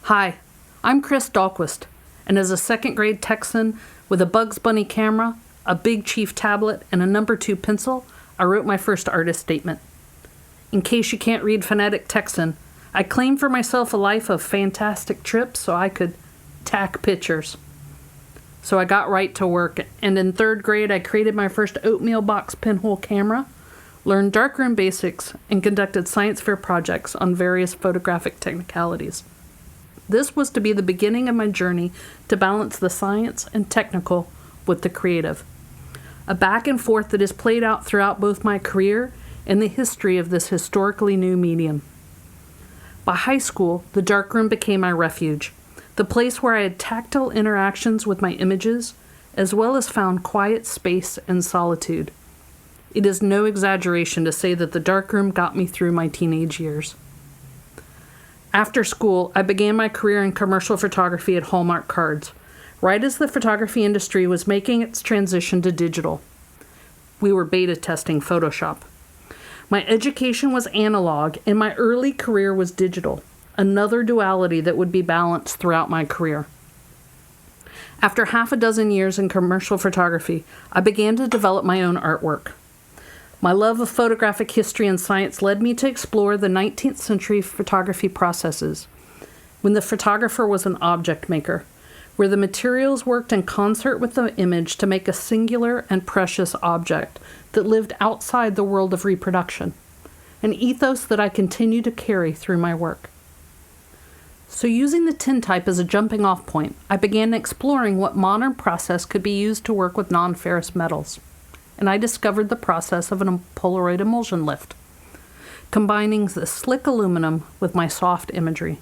Hi, I'm Chris Dahlquist, and as a second-grade Texan with a Bugs Bunny camera, a Big Chief tablet, and a No. 2 pencil, I wrote my first artist statement. In case you can't read phonetic Texan, I claim for myself a life of fantastic trips so I could tack pictures. So I got right to work, and in 3rd grade I created my first oatmeal box pinhole camera, learned darkroom basics, and conducted science fair projects on various photographic technicalities. This was to be the beginning of my journey to balance the science and technical with the creative. A back and forth that is played out throughout both my career and the history of this historically new medium. By high school, the darkroom became my refuge, the place where I had tactile interactions with my images, as well as found quiet space and solitude. It is no exaggeration to say that the darkroom got me through my teenage years. After school, I began my career in commercial photography at Hallmark Cards, right as the photography industry was making its transition to digital. We were beta testing Photoshop. My education was analog, and my early career was digital, another duality that would be balanced throughout my career. After half a dozen years in commercial photography, I began to develop my own artwork. My love of photographic history and science led me to explore the 19th century photography processes, when the photographer was an object maker, where the materials worked in concert with the image to make a singular and precious object that lived outside the world of reproduction, an ethos that I continue to carry through my work. So using the tintype as a jumping-off point, I began exploring what modern process could be used to work with non-ferrous metals, and I discovered the process of a Polaroid emulsion lift, combining the slick aluminum with my soft imagery.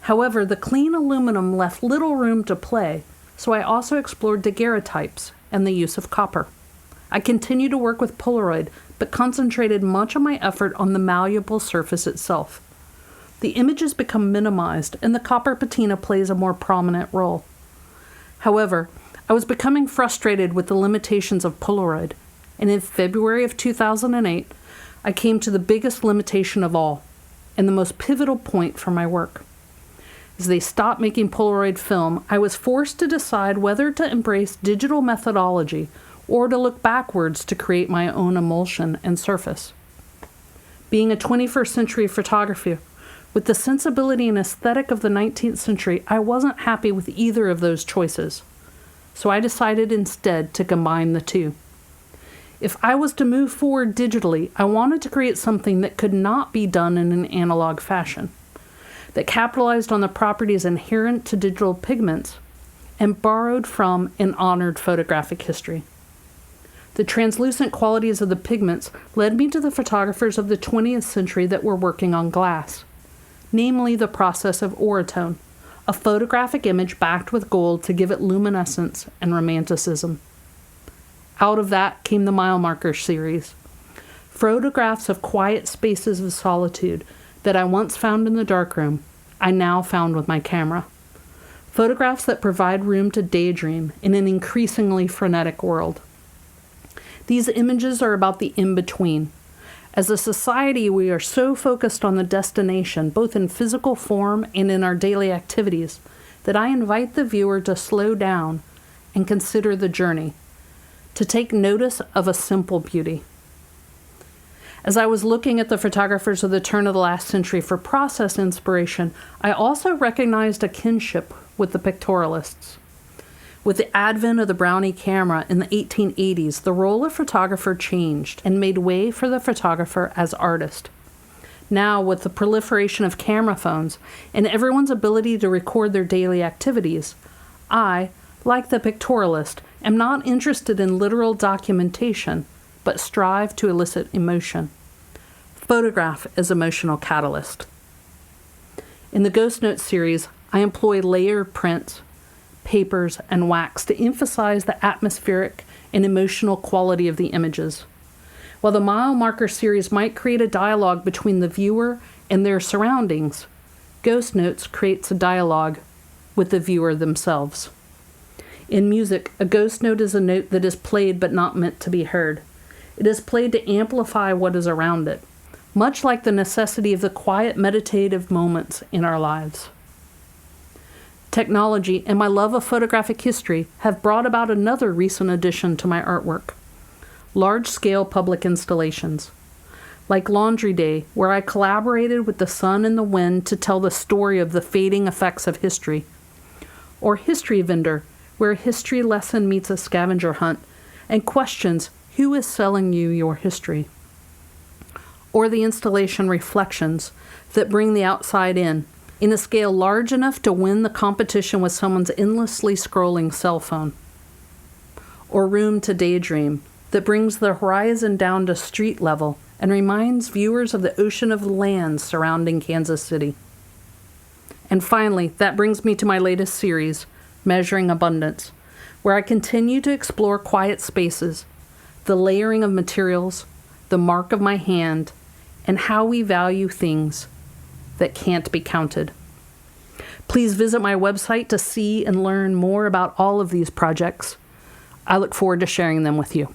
However, the clean aluminum left little room to play, so I also explored daguerreotypes and the use of copper. I continued to work with Polaroid, but concentrated much of my effort on the malleable surface itself. The images become minimized, and the copper patina plays a more prominent role. However, I was becoming frustrated with the limitations of Polaroid, and in February of 2008, I came to the biggest limitation of all, and the most pivotal point for my work. As they stopped making Polaroid film, I was forced to decide whether to embrace digital methodology or to look backwards to create my own emulsion and surface. Being a 21st century photographer, with the sensibility and aesthetic of the 19th century, I wasn't happy with either of those choices. So I decided instead to combine the two. If I was to move forward digitally, I wanted to create something that could not be done in an analog fashion, that capitalized on the properties inherent to digital pigments and borrowed from and honored photographic history. The translucent qualities of the pigments led me to the photographers of the 20th century that were working on glass, namely the process of orotone, a photographic image backed with gold to give it luminescence and romanticism. Out of that came the mile marker series, photographs of quiet spaces of solitude that I once found in the darkroom, I now found with my camera. Photographs that provide room to daydream in an increasingly frenetic world. These images are about the in-between. As a society, we are so focused on the destination, both in physical form and in our daily activities, that I invite the viewer to slow down and consider the journey, to take notice of a simple beauty. As I was looking at the photographers of the turn of the last century for process inspiration, I also recognized a kinship with the pictorialists. With the advent of the Brownie camera in the 1880s, the role of photographer changed and made way for the photographer as artist. Now, with the proliferation of camera phones and everyone's ability to record their daily activities, I, like the pictorialist, am not interested in literal documentation, but strive to elicit emotion. Photograph as emotional catalyst. In the Ghost Notes series, I employ layered prints, papers, and wax to emphasize the atmospheric and emotional quality of the images. While the mile marker series might create a dialogue between the viewer and their surroundings, Ghost Notes creates a dialogue with the viewer themselves. In music, a ghost note is a note that is played but not meant to be heard. It is played to amplify what is around it, much like the necessity of the quiet meditative moments in our lives. Technology and my love of photographic history have brought about another recent addition to my artwork: large-scale public installations. Like Laundry Day, where I collaborated with the sun and the wind to tell the story of the fading effects of history. Or History Vendor, where a history lesson meets a scavenger hunt and questions who is selling you your history. Or the installation Reflections, that bring the outside in a scale large enough to win the competition with someone's endlessly scrolling cell phone. Or Room to Daydream, that brings the horizon down to street level and reminds viewers of the ocean of land surrounding Kansas City. And finally, that brings me to my latest series, Measuring Abundance, where I continue to explore quiet spaces, the layering of materials, the mark of my hand, and how we value things that can't be counted. Please visit my website to see and learn more about all of these projects. I look forward to sharing them with you.